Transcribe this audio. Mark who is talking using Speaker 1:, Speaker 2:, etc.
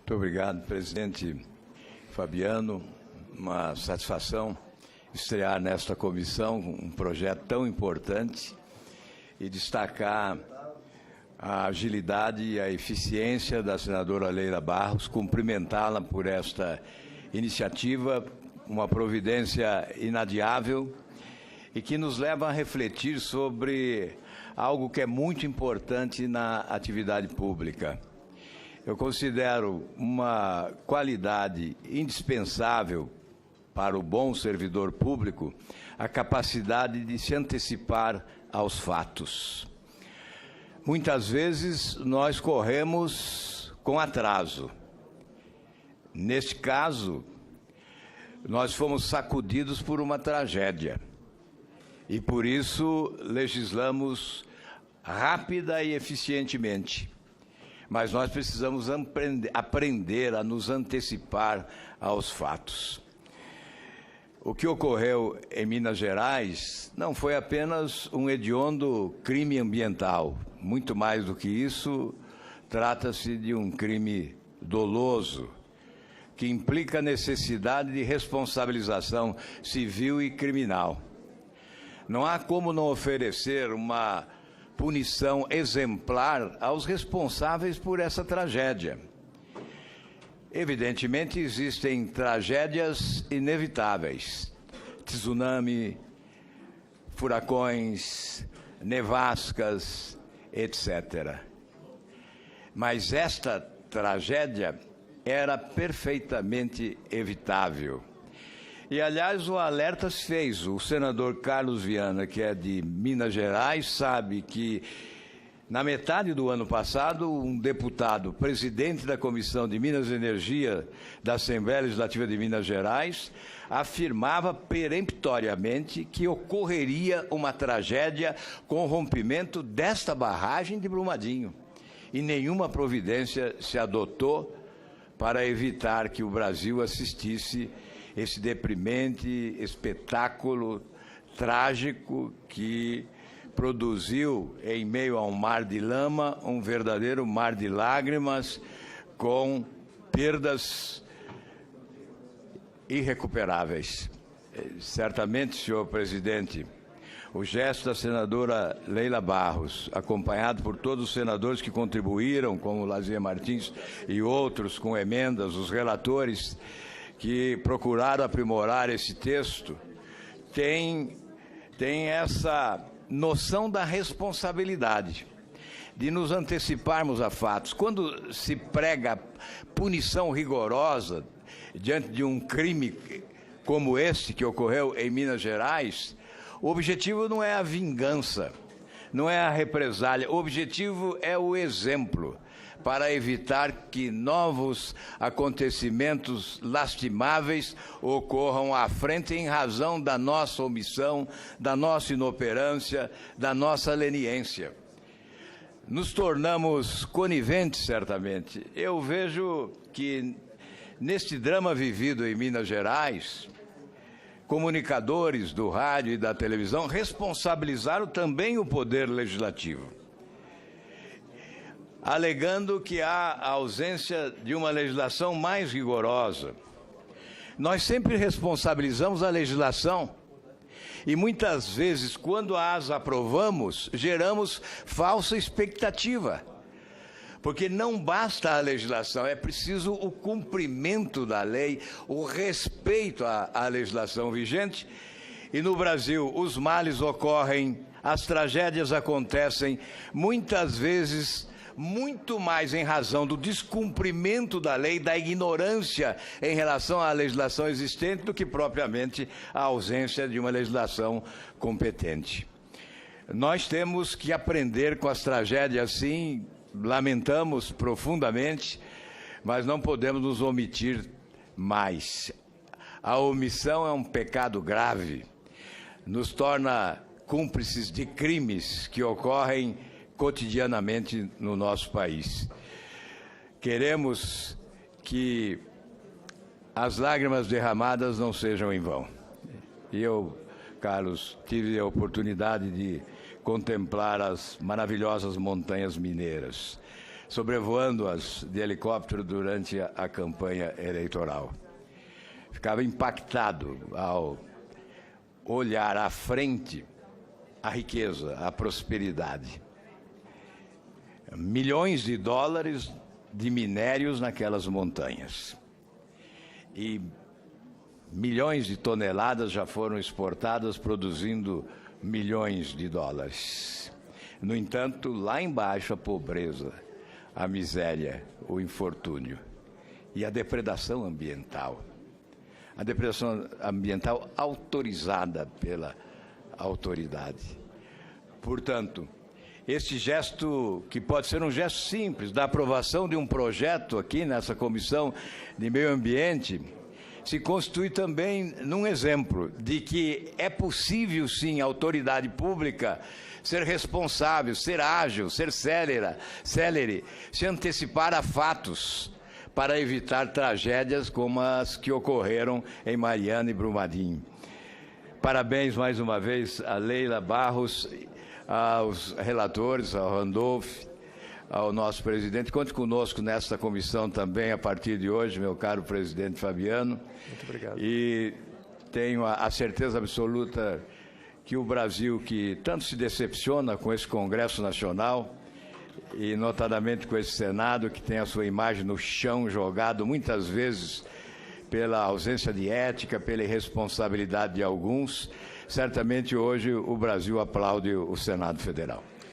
Speaker 1: Muito obrigado, presidente Fabiano. Uma satisfação estrear nesta comissão um projeto tão importante e destacar a agilidade e a eficiência da senadora Leila Barros, cumprimentá-la por esta iniciativa, uma providência inadiável e que nos leva a refletir sobre algo que é muito importante na atividade pública. Eu considero uma qualidade indispensável para o bom servidor público a capacidade de se antecipar aos fatos. Muitas vezes nós corremos com atraso. Neste caso, nós fomos sacudidos por uma tragédia e por isso legislamos rápida e eficientemente. Mas nós precisamos aprender a nos antecipar aos fatos. O que ocorreu em Minas Gerais não foi apenas um hediondo crime ambiental. Muito mais do que isso, trata-se de um crime doloso, que implica a necessidade de responsabilização civil e criminal. Não há como não oferecer uma punição exemplar aos responsáveis por essa tragédia. Evidentemente, existem tragédias inevitáveis, tsunami, furacões, nevascas, etc. Mas esta tragédia era perfeitamente evitável. E, aliás, o alerta se fez. O senador Carlos Viana, que é de Minas Gerais, sabe que, na metade do ano passado, um deputado, presidente da Comissão de Minas e Energia da Assembleia Legislativa de Minas Gerais, afirmava peremptoriamente que ocorreria uma tragédia com o rompimento desta barragem de Brumadinho. E nenhuma providência se adotou para evitar que o Brasil assistisse esse deprimente espetáculo trágico que produziu, em meio a um mar de lama, um verdadeiro mar de lágrimas, com perdas irrecuperáveis. Certamente, senhor presidente, o gesto da senadora Leila Barros, acompanhado por todos os senadores que contribuíram, como Lazier Martins e outros com emendas, os relatores que procuraram aprimorar esse texto, tem essa noção da responsabilidade, de nos anteciparmos a fatos. Quando se prega punição rigorosa diante de um crime como este que ocorreu em Minas Gerais, o objetivo não é a vingança, não é a represália, o objetivo é o exemplo, para evitar que novos acontecimentos lastimáveis ocorram à frente em razão da nossa omissão, da nossa inoperância, da nossa leniência. Nos tornamos coniventes, certamente. Eu vejo que, neste drama vivido em Minas Gerais, comunicadores do rádio e da televisão responsabilizaram também o Poder Legislativo, alegando que há a ausência de uma legislação mais rigorosa. Nós sempre responsabilizamos a legislação e muitas vezes, quando as aprovamos, geramos falsa expectativa. Porque não basta a legislação, é preciso o cumprimento da lei, o respeito à legislação vigente. E no Brasil, os males ocorrem, as tragédias acontecem, muitas vezes muito mais em razão do descumprimento da lei, da ignorância em relação à legislação existente, do que propriamente a ausência de uma legislação competente. Nós temos que aprender com as tragédias, sim, lamentamos profundamente, mas não podemos nos omitir mais. A omissão é um pecado grave, nos torna cúmplices de crimes que ocorrem cotidianamente no nosso país. Queremos que as lágrimas derramadas não sejam em vão. E eu, Carlos, tive a oportunidade de contemplar as maravilhosas montanhas mineiras. sobrevoando-as de helicóptero durante a campanha eleitoral. Ficava impactado ao olhar à frente a riqueza, a prosperidade. Milhões de dólares de minérios naquelas montanhas. E milhões de toneladas já foram exportadas, produzindo milhões de dólares. No entanto, lá embaixo, a pobreza, a miséria, o infortúnio e a depredação ambiental. A depredação ambiental autorizada pela autoridade. Portanto, este gesto, que pode ser um gesto simples, da aprovação de um projeto aqui nessa Comissão de Meio Ambiente, se constitui também num exemplo de que é possível, sim, a autoridade pública ser responsável, ser ágil, ser célere, se antecipar a fatos para evitar tragédias como as que ocorreram em Mariana e Brumadinho. Parabéns mais uma vez a Leila Barros, aos relatores, ao Randolph, ao nosso presidente. Conte conosco nesta comissão também a partir de hoje, meu caro presidente Fabiano.
Speaker 2: Muito obrigado.
Speaker 1: E tenho a certeza absoluta que o Brasil, que tanto se decepciona com esse Congresso Nacional, e notadamente com esse Senado, que tem a sua imagem no chão, jogado muitas vezes pela ausência de ética, pela irresponsabilidade de alguns, certamente hoje o Brasil aplaude o Senado Federal.